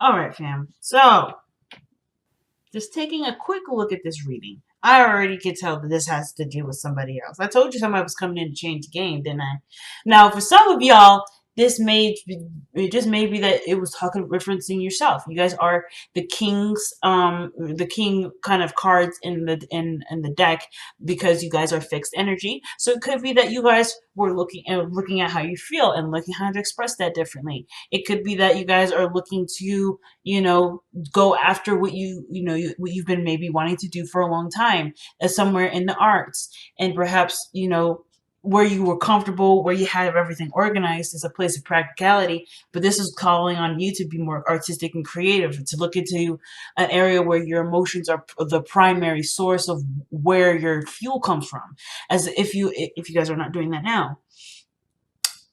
All right, fam. So, just taking a quick look at this reading, I already could tell that this has to do with somebody else. I told you somebody was coming in to change the game, didn't I? Now, for some of y'all, this may it just may be that it was talking referencing yourself. You guys are the king kind of cards in the deck because you guys are fixed energy. So it could be that you guys were looking at how you feel and looking how to express that differently. It could be that you guys are looking to go after what you've been maybe wanting to do for a long time, as somewhere in the arts, and perhaps where you were comfortable, where you had everything organized is a place of practicality, but this is calling on you to be more artistic and creative, to look into an area where your emotions are the primary source of where your fuel comes from, as if you guys are not doing that now.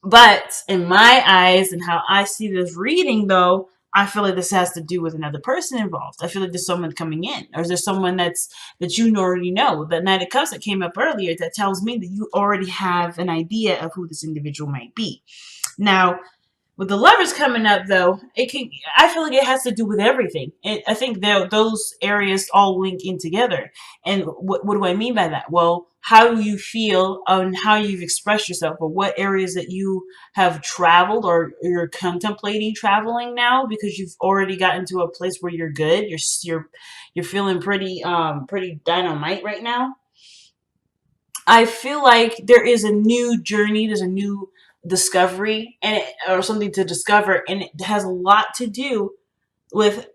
But in my eyes and how I see this reading, though, I feel like this has to do with another person involved. I feel like there's someone coming in, or is there someone that you already know? The Knight of Cups that came up earlier, that tells me that you already have an idea of who this individual might be. Now, with the Lovers coming up, though, I feel like it has to do with everything. I think those areas all link in together. And what do I mean by that? Well, how you feel and how you've expressed yourself, or what areas that you have traveled or you're contemplating traveling now because you've already gotten to a place where you're good. You're feeling pretty dynamite right now. I feel like there is a new journey, there's a new discovery, or something to discover, and it has a lot to do with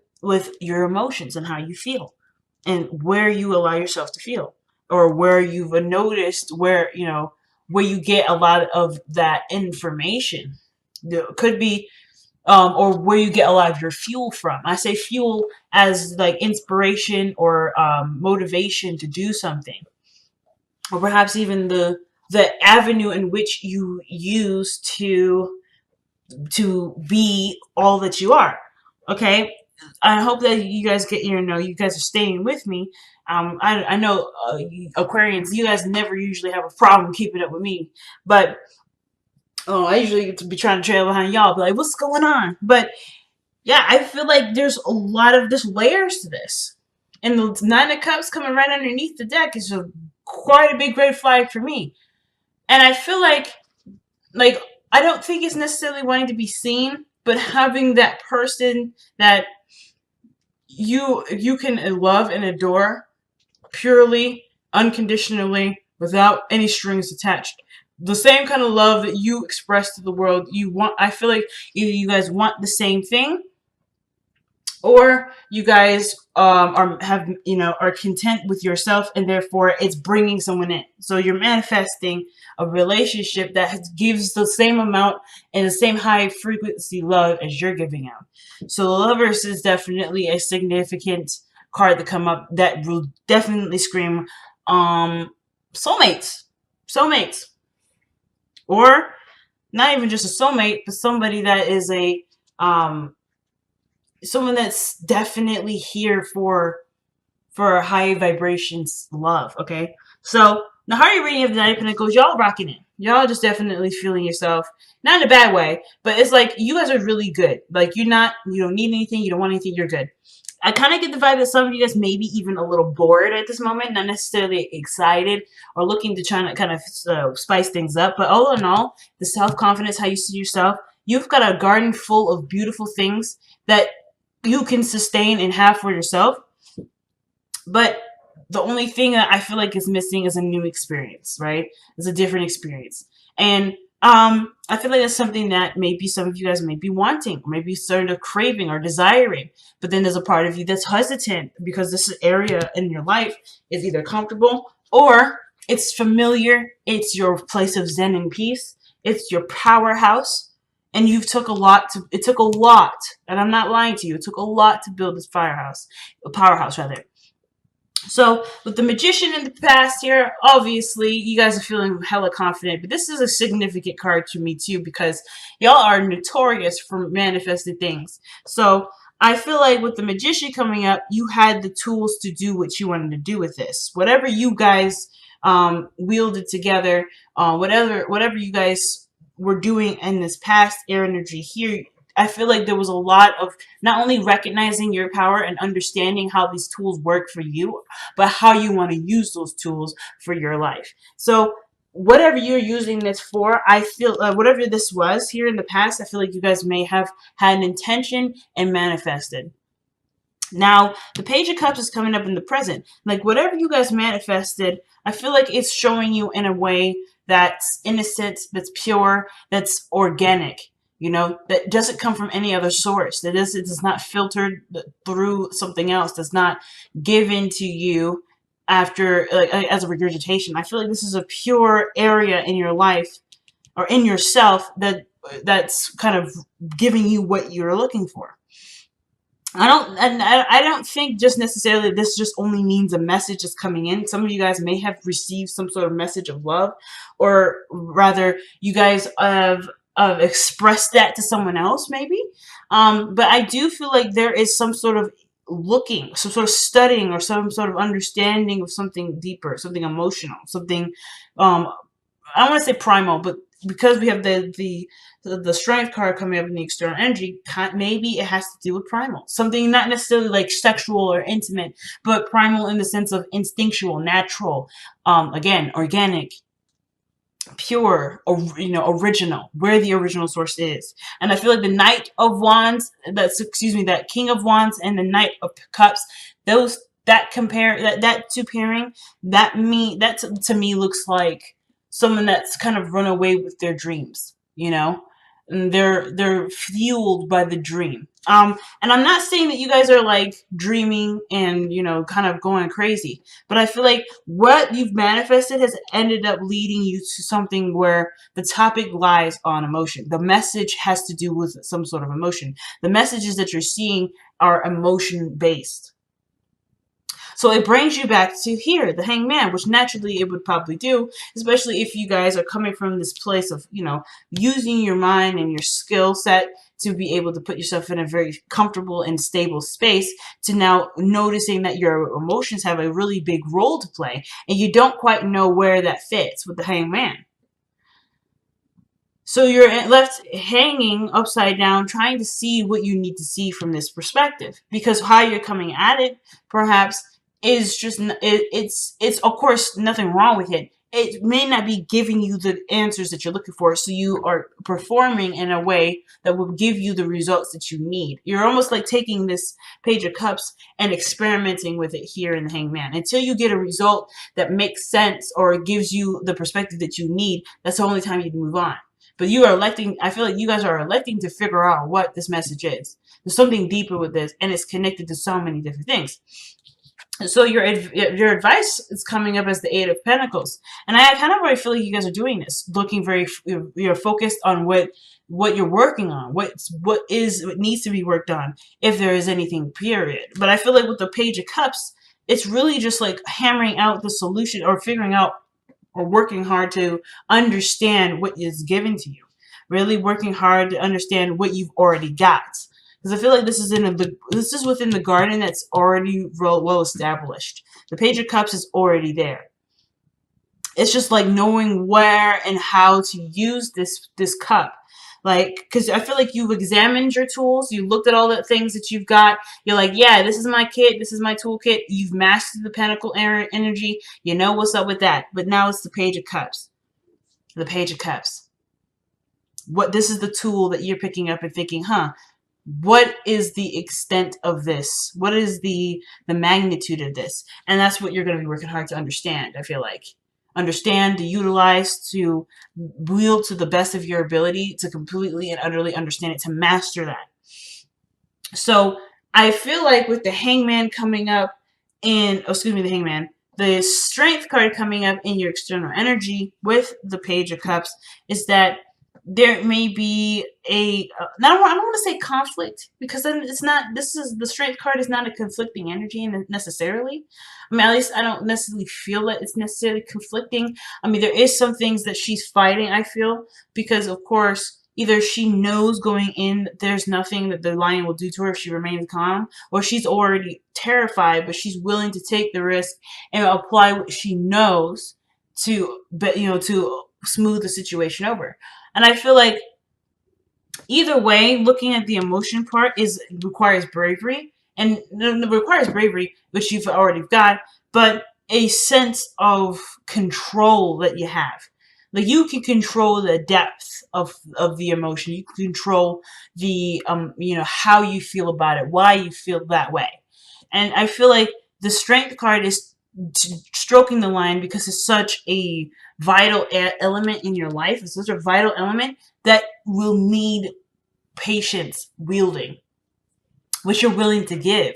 your emotions and how you feel, and where you allow yourself to feel, or where you've noticed where you get a lot of that information. There could be or where you get a lot of your fuel from. I say fuel as like inspiration or motivation to do something, or perhaps even the avenue in which you use to be all that you are. Okay, I hope that you guys you guys are staying with me. I know Aquarians, you guys never usually have a problem keeping up with me, but I usually get to be trying to trail behind y'all, be like, what's going on? But yeah, I feel like there's a lot of just layers to this, and the Nine of Cups coming right underneath the deck is quite a big red flag for me. And I feel like I don't think it's necessarily wanting to be seen, but having that person that you can love and adore purely, unconditionally, without any strings attached. The same kind of love that you express to the world. I feel like either you guys want the same thing, or you guys are content with yourself, and therefore it's bringing someone in. So you're manifesting a relationship that gives the same amount and the same high frequency love as you're giving out. So the Lovers is definitely a significant card to come up that will definitely scream soulmates, or not even just a soulmate, but somebody that is someone that's definitely here for high vibrations love. Okay, so the heart reading of the Nine of Pentacles, y'all rocking it. Y'all just definitely feeling yourself, not in a bad way, but it's like you guys are really good. Like you don't need anything, you don't want anything, you're good. I kind of get the vibe that some of you guys may be even a little bored at this moment, not necessarily excited or looking to try to kind of spice things up. But all in all, the self-confidence, how you see yourself, you've got a garden full of beautiful things that you can sustain and have for yourself. But the only thing that I feel like is missing is a new experience, right? It's a different experience. And I feel like that's something that maybe some of you guys may be wanting, or maybe starting to craving or desiring. But then there's a part of you that's hesitant because this area in your life is either comfortable or it's familiar. It's your place of zen and peace. It's your powerhouse. And it took a lot, and I'm not lying to you, it took a lot to build this powerhouse rather. So with the Magician in the past here, obviously you guys are feeling hella confident, but this is a significant card to me too, because y'all are notorious for manifesting things. So I feel like with the Magician coming up, you had the tools to do what you wanted to do with this. Whatever you guys wielded together, whatever you guys were doing in this past air energy here, I feel like there was a lot of not only recognizing your power and understanding how these tools work for you, but how you want to use those tools for your life. So whatever you're using this for, I feel whatever this was here in the past, I feel like you guys may have had an intention and manifested. Now, the Page of Cups is coming up in the present. Like, whatever you guys manifested, I feel like it's showing you in a way that's innocent, that's pure, that's organic. You know, that doesn't come from any other source. That is, it is not filtered through something else. That's not given to you after, like, as a regurgitation. I feel like this is a pure area in your life or in yourself that's kind of giving you what you're looking for. I don't think just necessarily this just only means a message is coming in. Some of you guys may have received some sort of message of love, or rather, you guys have expressed that to someone else, maybe. But I do feel like there is some sort of looking, some sort of studying, or some sort of understanding of something deeper, something emotional, something. I don't want to say primal, but because we have the strength card coming up in the external energy, maybe it has to do with primal. Something not necessarily like sexual or intimate, but primal in the sense of instinctual, natural, again, organic, pure, or, you know, original, where the original source is. And I feel like the Knight of Wands, that King of Wands and the Knight of Cups, those that two pairing, that to me looks like someone that's kind of run away with their dreams, you know? And they're fueled by the dream. And I'm not saying that you guys are like dreaming and, you know, kind of going crazy, but I feel like what you've manifested has ended up leading you to something where the topic lies on emotion. The message has to do with some sort of emotion. The messages that you're seeing are emotion based. So it brings you back to here, the Hangman, which naturally it would probably do, especially if you guys are coming from this place of, you know, using your mind and your skill set to be able to put yourself in a very comfortable and stable space, to now noticing that your emotions have a really big role to play and you don't quite know where that fits with the Hangman. So you're left hanging upside down, trying to see what you need to see from this perspective, because how you're coming at it, perhaps, is just it's of course nothing wrong with it. It may not be giving you the answers that you're looking for, so you are performing in a way that will give you the results that you need. You're almost like taking this Page of Cups and experimenting with it here in the Hangman until you get a result that makes sense or gives you the perspective that you need. That's the only time you can move on. But you are electing, I feel like you guys are electing to figure out what this message is. There's something deeper with this, and it's connected to so many different things. So your advice is coming up as the Eight of Pentacles, and I kind of already feel like you guys are doing this, looking very, you're focused on what you're working on, what needs to be worked on, if there is anything, period. But I feel like with the Page of Cups, it's really just like hammering out the solution or figuring out or working hard to understand what is given to you. Really working hard to understand what you've already got. Because I feel like this is within the garden that's already well established. The Page of Cups is already there. It's just like knowing where and how to use this cup. Like, because I feel like you've examined your tools, you looked at all the things that you've got. You're like, yeah, this is my kit, this is my toolkit. You've mastered the Pentacle energy. You know what's up with that. But now it's the Page of Cups. The Page of Cups. This is the tool that you're picking up and thinking, huh? What is the extent of this? What is the magnitude of this? And that's what you're going to be working hard to understand, I feel like. Understand, to utilize, to wield to the best of your ability, to completely and utterly understand it, to master that. So I feel like with the Hangman coming up the Hangman, the Strength card coming up in your external energy with the Page of Cups, is that there may be I don't want to say conflict, because then it's not, the Strength card is not a conflicting energy necessarily. I mean, at least I don't necessarily feel that it's necessarily conflicting. I mean, there is some things that she's fighting, I feel, because of course, either she knows going in there's nothing that the lion will do to her if she remains calm, or she's already terrified, but she's willing to take the risk and apply what she knows to smooth the situation over. And I feel like Either way, looking at the emotion part requires bravery, and it requires bravery, which you've already got, but a sense of control that you have. Like, you can control the depth of the emotion. You can control the how you feel about it, why you feel that way. And I feel like the strength card is stroking the line because it's such a vital element in your life. It's such a vital element that will need patience wielding, which you're willing to give.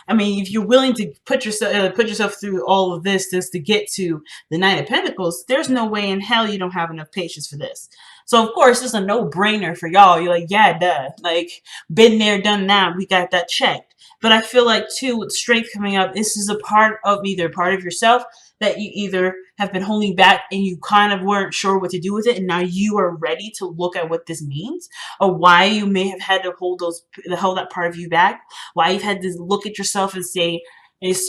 I mean, if you're willing to put yourself through all of this just to get to the Nine of Pentacles, there's no way in hell you don't have enough patience for this. So of course, it's a no-brainer for y'all. You're like, yeah, duh. Like, been there, done that. We got that checked. But I feel like too, with strength coming up, this is a part of yourself that you either have been holding back and you kind of weren't sure what to do with it, and now you are ready to look at what this means, or why you may have had to hold that part of you back, why you've had to look at yourself and see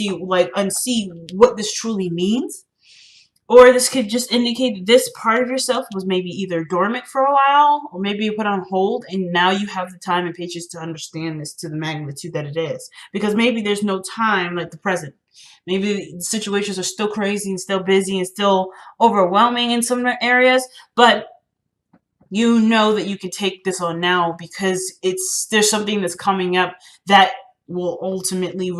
what this truly means. Or this could just indicate that this part of yourself was maybe either dormant for a while, or maybe you put on hold, and now you have the time and patience to understand this to the magnitude that it is. Because maybe there's no time like the present. Maybe the situations are still crazy and still busy and still overwhelming in some areas, but you know that you can take this on now because there's something that's coming up that will ultimately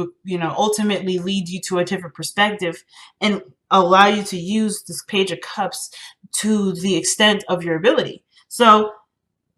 lead you to a different perspective and allow you to use this Page of Cups to the extent of your ability. So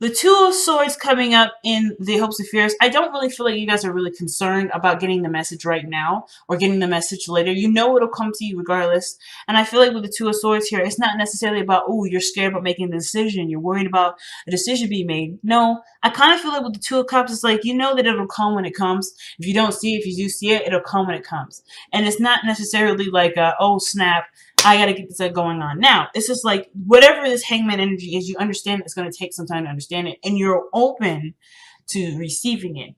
the Two of Swords coming up in the Hopes and Fears, I don't really feel like you guys are really concerned about getting the message right now or getting the message later. You know it'll come to you regardless. And I feel like with the Two of Swords here, it's not necessarily about, oh, you're scared about making the decision. You're worried about a decision being made. No, I kind of feel like with the Two of Cups, it's like, you know that it'll come when it comes. If you don't see it, if you do see it, it'll come when it comes. And it's not necessarily like, oh, snap, I gotta get this going on now. It's just like, whatever this Hangman energy is, you understand it's going to take some time to understand it, and you're open to receiving it.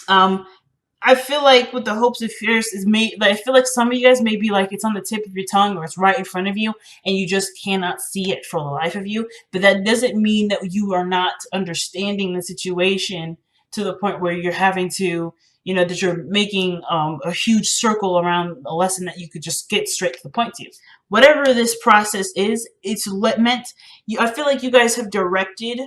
I feel like with the Hopes and Fears I feel like some of you guys may be like, it's on the tip of your tongue or it's right in front of you and you just cannot see it for the life of you. But that doesn't mean that you are not understanding the situation to the point where you're having to, that you're making a huge circle around a lesson that you could just get straight to the point to. Whatever this process is, it's meant, I feel like you guys have directed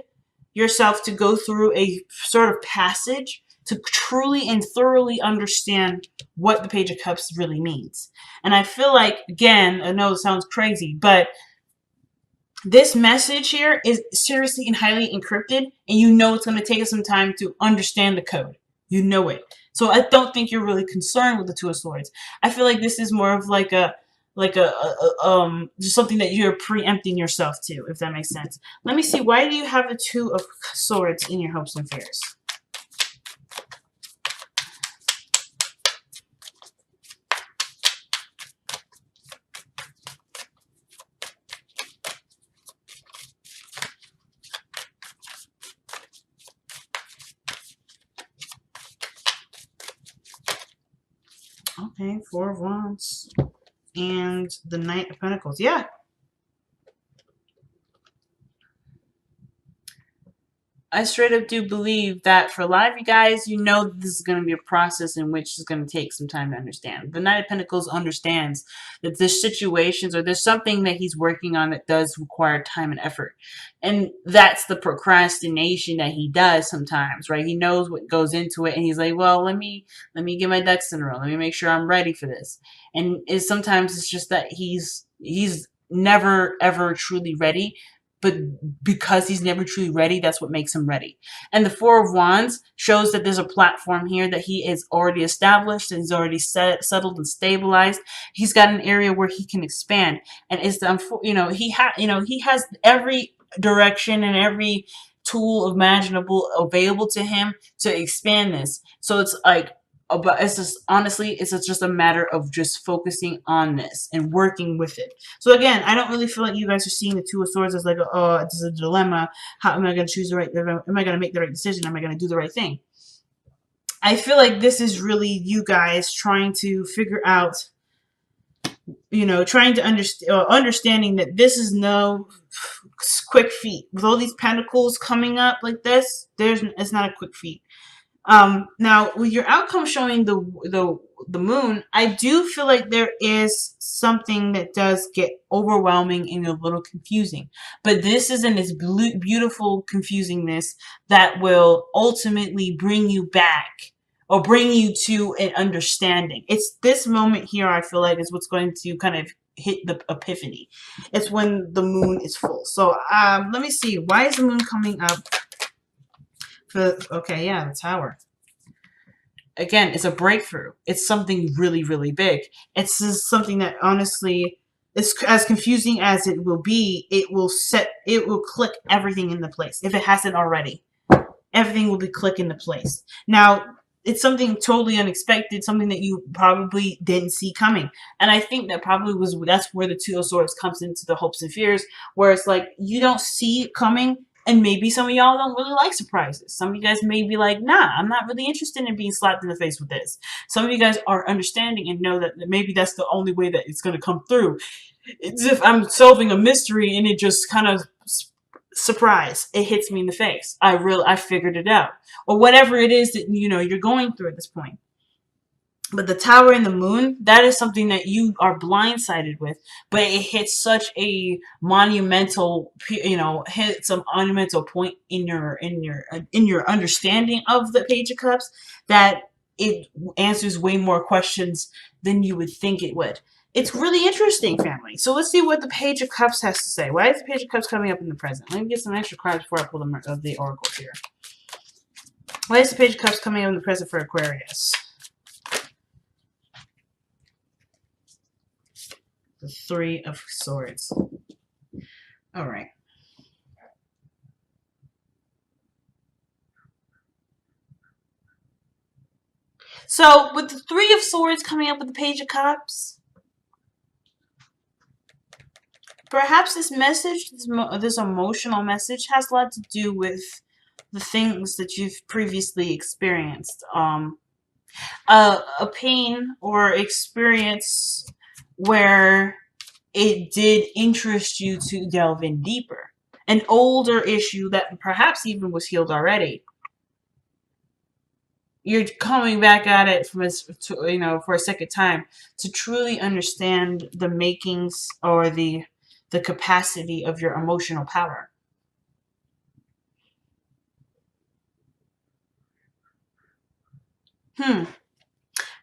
yourself to go through a sort of passage to truly and thoroughly understand what the Page of Cups really means. And I feel like, again, I know it sounds crazy, but this message here is seriously and highly encrypted, and you know it's going to take us some time to understand the code. You know it. So I don't think you're really concerned with the Two of Swords. I feel like this is more of like just something that you're preempting yourself to, if that makes sense. Let me see. Why do you have the Two of Swords in your Hopes and Fears? Okay, Four of Wands and the Knight of Pentacles. Yeah. I straight up do believe that for a lot of you guys, you know this is going to be a process in which it's going to take some time to understand. The Knight of Pentacles understands that there's situations or there's something that he's working on that does require time and effort. And that's the procrastination that he does sometimes, right? He knows what goes into it and he's like, well, let me get my ducks in a row. Let me make sure I'm ready for this. And sometimes it's just that he's never ever truly ready. But because he's never truly ready, that's what makes him ready. And the Four of Wands shows that there's a platform here that he is already established and he's already settled and stabilized. He's got an area where he can expand, and it's he has every direction and every tool imaginable available to him to expand this. So it's like, but it's just honestly, it's just a matter of just focusing on this and working with it. So again, I don't really feel like you guys are seeing the Two of Swords as like, oh, it's a dilemma. How am I going to choose the right? Am I going to make the right decision? Am I going to do the right thing? I feel like this is really you guys trying to figure out, trying to understanding that this is no quick feat. With all these pentacles coming up like this, it's not a quick feat. Now with your outcome showing the moon, I do feel like there is something that does get overwhelming and a little confusing. But this is in its beautiful confusingness that will ultimately bring you back or bring you to an understanding. It's this moment here, I feel like, is what's going to kind of hit the epiphany. It's when the moon is full. So let me see. Why is the moon coming up? Okay, yeah, the Tower. Again, it's a breakthrough. It's something really, really big. It's just something that honestly, is as confusing as it will be, it will click everything into place. If it hasn't already, everything will be click into place. Now, it's something totally unexpected, something that you probably didn't see coming. And I think that's where the Two of Swords comes into the hopes and fears, where it's like you don't see it coming. And maybe some of y'all don't really like surprises. Some of you guys may be like, nah, I'm not really interested in being slapped in the face with this. Some of you guys are understanding and know that maybe that's the only way that it's going to come through. It's if I'm solving a mystery and it just kind of surprise, it hits me in the face. I figured it out. Or whatever it is that you're going through at this point. But the Tower and the Moon, that is something that you are blindsided with, but it hits such a monumental, hits a monumental point in your understanding of the Page of Cups that it answers way more questions than you would think it would. It's really interesting, family. So let's see what the Page of Cups has to say. Why is the Page of Cups coming up in the present? Let me get some extra cards before I pull the Oracle here. Why is the Page of Cups coming up in the present for Aquarius? The Three of Swords. All right. So with the Three of Swords coming up with the Page of Cups, perhaps this message, this emotional message, has a lot to do with the things that you've previously experienced. A pain or experience where it did interest you to delve in deeper. An older issue that perhaps even was healed already. You're coming back at it for a second time to truly understand the makings or the capacity of your emotional power.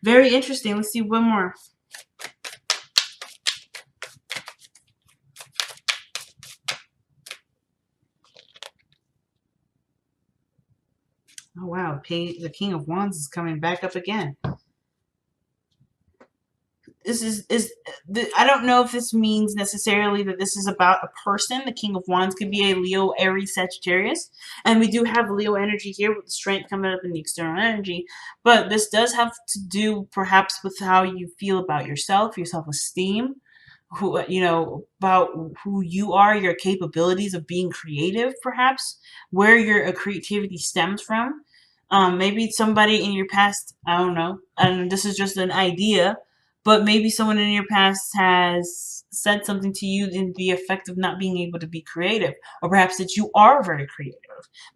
Very interesting. Let's see one more. Oh wow, the King of Wands is coming back up again. This I don't know if this means necessarily that this is about a person. The King of Wands could be a Leo, Aries, Sagittarius. And we do have Leo energy here with the strength coming up in the external energy. But this does have to do perhaps with how you feel about yourself, your self-esteem, about who you are, your capabilities of being creative, perhaps, where your creativity stems from. Maybe somebody in your past, I don't know, and this is just an idea, but maybe someone in your past has said something to you in the effect of not being able to be creative, or perhaps that you are very creative,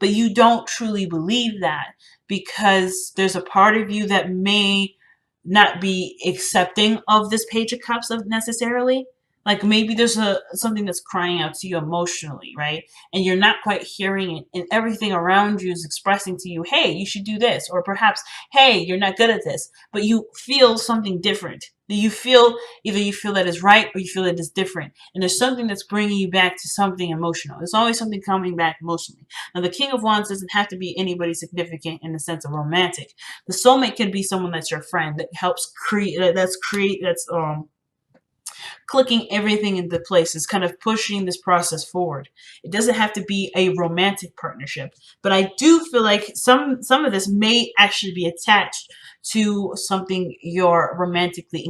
but you don't truly believe that because there's a part of you that may not be accepting of this Page of Cups necessarily. Like maybe there's something that's crying out to you emotionally, right? And you're not quite hearing it, and everything around you is expressing to you, hey, you should do this, or perhaps, hey, you're not good at this, but you feel something different. Either you feel that is right or you feel that is different. And there's something that's bringing you back to something emotional. There's always something coming back emotionally. Now, the King of Wands doesn't have to be anybody significant in the sense of romantic. The soulmate can be someone that's your friend that helps that's clicking everything into place. Is kind of pushing this process forward. It doesn't have to be a romantic partnership, but I do feel like some of this may actually be attached to something you're romantically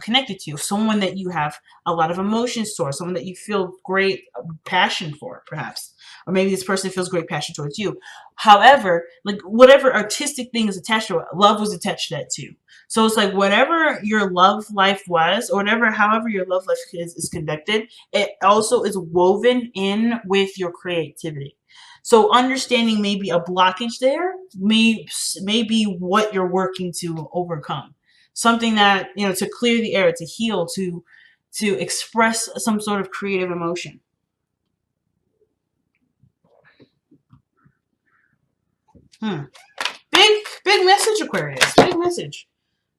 connected to, someone that you have a lot of emotions towards, someone that you feel great passion for, perhaps. or maybe this person feels great passion towards you. However, like whatever artistic thing is attached to it, love was attached to that too. So it's like whatever your love life was, or whatever, however your love life is conducted, it also is woven in with your creativity. So understanding maybe a blockage there may be what you're working to overcome. Something that, to clear the air, to heal, to express some sort of creative emotion. Big message, Aquarius. Big message.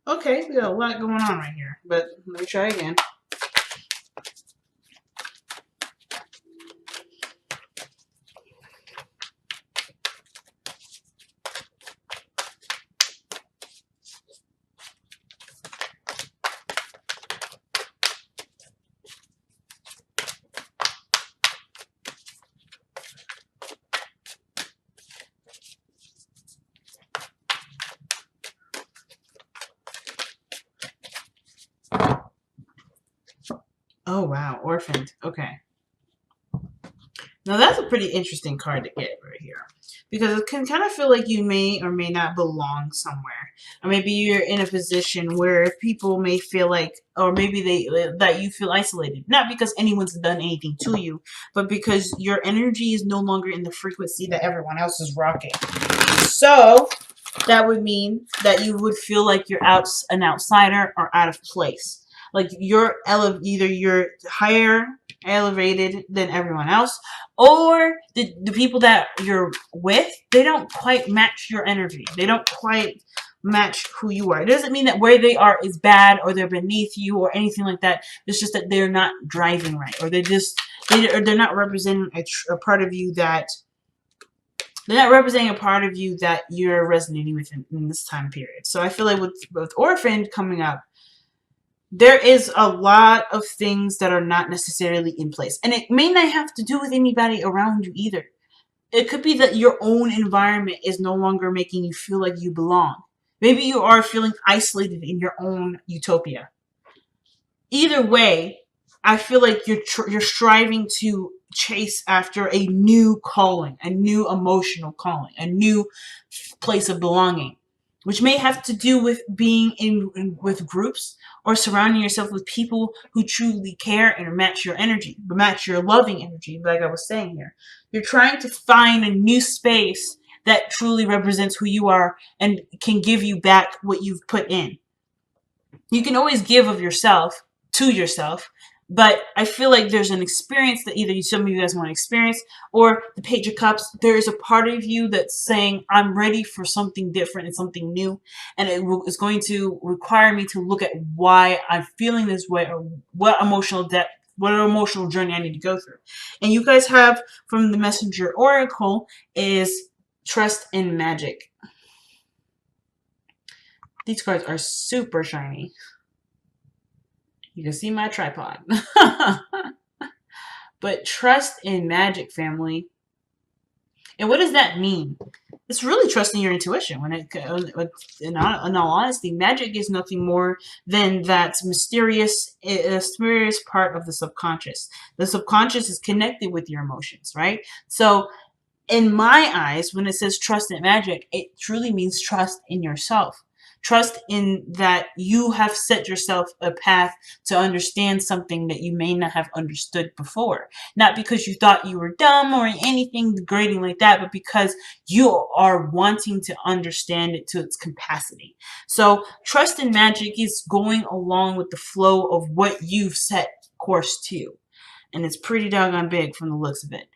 Okay, we got a lot going on right here, but let me try again. Oh, wow. Orphaned. Okay. Now, that's a pretty interesting card to get right here. Because it can kind of feel like you may or may not belong somewhere. Or maybe you're in a position where people may feel like, or maybe that you feel isolated. Not because anyone's done anything to you, but because your energy is no longer in the frequency that everyone else is rocking. So, that would mean that you would feel like you're an outsider or out of place. Like either you're higher elevated than everyone else, or the people that you're with, they don't quite match your energy. They don't quite match who you are. It doesn't mean that where they are is bad or they're beneath you or anything like that. It's just that they're not driving right, or they're not representing a part of you that they're not representing a part of you that you're resonating with in this time period. So I feel like with Orphaned coming up, there is a lot of things that are not necessarily in place. And it may not have to do with anybody around you either. It could be that your own environment is no longer making you feel like you belong. Maybe you are feeling isolated in your own utopia. Either way, I feel like you're striving to chase after a new calling, a new emotional calling, a new place of belonging, which may have to do with being with groups or surrounding yourself with people who truly care and match your energy, match your loving energy, like I was saying here. You're trying to find a new space that truly represents who you are and can give you back what you've put in. You can always give of yourself to yourself, but I feel like there's an experience that either some of you guys want to experience, or the Page of Cups, there is a part of you that's saying, I'm ready for something different and something new, and it is going to require me to look at why I'm feeling this way, or what emotional depth, what emotional journey I need to go through. And you guys have, from the Messenger Oracle, is Trust in Magic. These cards are super shiny. You can see my tripod. But trust in magic, family. And what does that mean? It's really trusting your intuition. In all honesty, magic is nothing more than that mysterious part of the subconscious. The subconscious is connected with your emotions, right? So, in my eyes, when it says trust in magic, it truly means trust in yourself. Trust in that you have set yourself a path to understand something that you may not have understood before. Not because you thought you were dumb or anything degrading like that, but because you are wanting to understand it to its capacity. So trust in magic is going along with the flow of what you've set course to. And it's pretty doggone big from the looks of it.